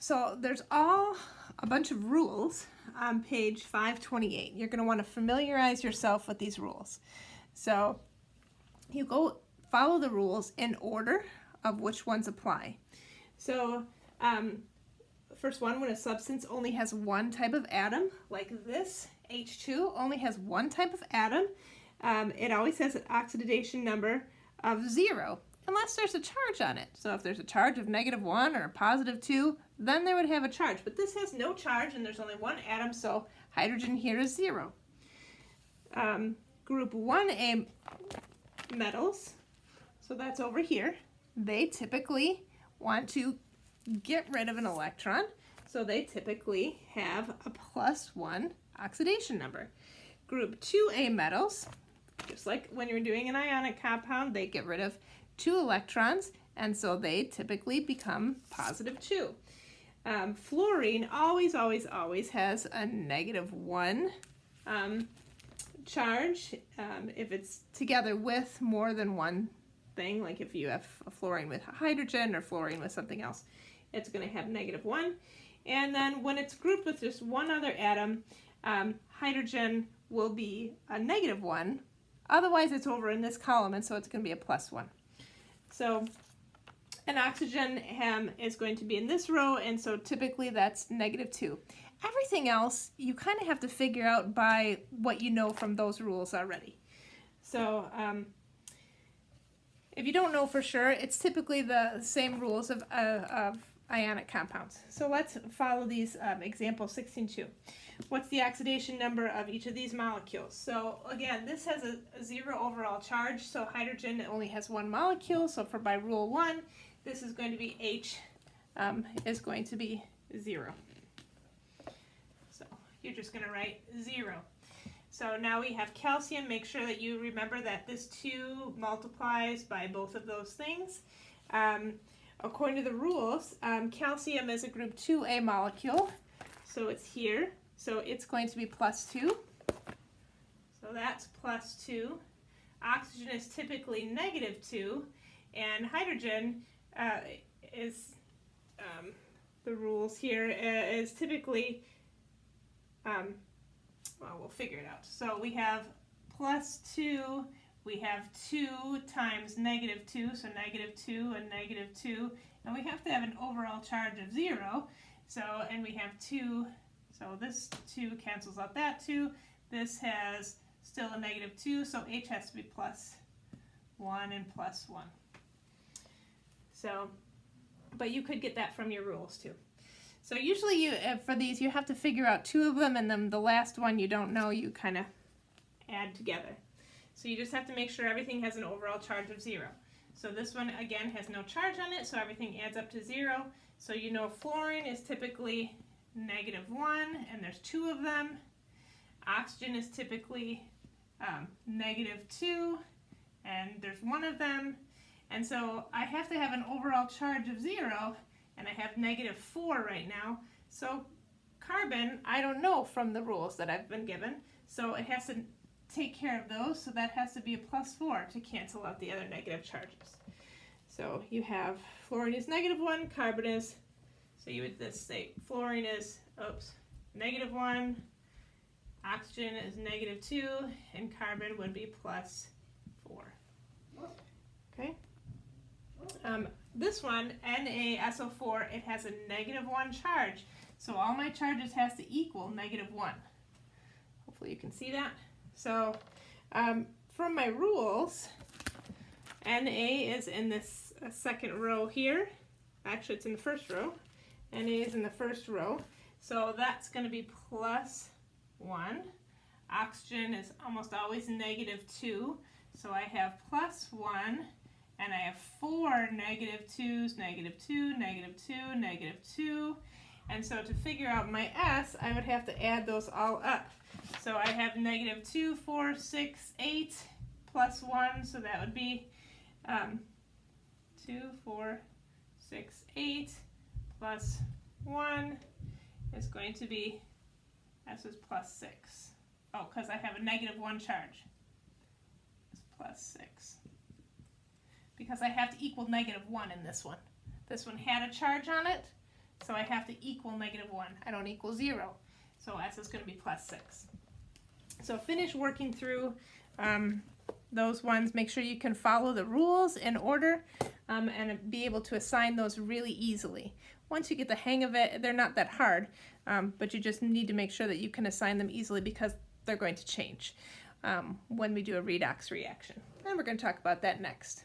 So there's a bunch of rules on page 528. You're going to want to familiarize yourself with these rules. So you go follow the rules in order of which ones apply. So first one, when a substance only has one type of atom, like this, H2 only has one type of atom, it always has an oxidation number of 0, unless there's a charge on it. So if there's a charge of -1 or a +2, then they would have a charge. But this has no charge, and there's only one atom, so hydrogen here is 0. Group 1A metals, so that's over here, they typically want to get rid of an electron, so they typically have a +1 oxidation number. Group 2A metals, just like when you're doing an ionic compound, they get rid of 2 electrons, and so they typically become +2. Fluorine always has a -1 charge if it's together with more than one thing, like if you have a fluorine with hydrogen or fluorine with something else, it's going to have -1. And then when it's grouped with just one other atom, hydrogen will be a -1. Otherwise, it's over in this column, and so it's going to be a +1. So an oxygen is going to be in this row, and so typically that's -2. Everything else, you kind of have to figure out by what you know from those rules already. So if you don't know for sure, it's typically the same rules of ionic compounds. So let's follow these example 16.2. What's the oxidation number of each of these molecules? So again, this has a 0 overall charge, so hydrogen only has one molecule, so by rule 1, this is going to be H is going to be 0. So you're just going to write 0. So now we have calcium. Make sure that you remember that this 2 multiplies by both of those things. According to the rules, calcium is a group 2A molecule, so it's here. So it's going to be +2. So that's +2. Oxygen is typically -2, and hydrogen is, the rules here, is typically, well, we'll figure it out. So we have +2, we have 2 times -2, so -2 and -2, and we have to have an overall charge of 0, so, and we have 2, so this 2 cancels out that 2, this has still a -2, so H has to be +1 and +1. So, but you could get that from your rules too. So usually for these, you have to figure out 2 of them, and then the last one you don't know, you kind of add together. So you just have to make sure everything has an overall charge of 0. So this one, again, has no charge on it, so everything adds up to 0. So you know fluorine is typically -1, and there's 2 of them. Oxygen is typically -2, and there's 1 of them. And so I have to have an overall charge of 0, and I have -4 right now. So carbon, I don't know from the rules that I've been given, so it has to take care of those, so that has to be a +4 to cancel out the other negative charges. So you have fluorine is -1, carbon is, so you would just say fluorine is, -1, oxygen is -2, and carbon would be +4. Okay. This one, NaSO4, it has a -1 charge, so all my charges has to equal -1. Hopefully you can see that. So from my rules, Na is in this second row here. Actually, it's in the first row. Na is in the first row, so that's going to be +1. Oxygen is almost always -2, so I have +1, and I have 4 -2s, -2, -2, -2, and so to figure out my S, I would have to add those all up. So I have -2, 4, 6, 8, +1, so that would be 2, 4, 6, 8, +1 is going to be, S is +6. Oh, because I have a -1 charge. It's +6. Because I have to equal -1 in this one. This one had a charge on it, So I have to equal -1. I don't equal 0. So S is going to be +6. So finish working through those ones. Make sure you can follow the rules in order and be able to assign those really easily. Once you get the hang of it, they're not that hard, but you just need to make sure that you can assign them easily because they're going to change when we do a redox reaction. And we're going to talk about that next.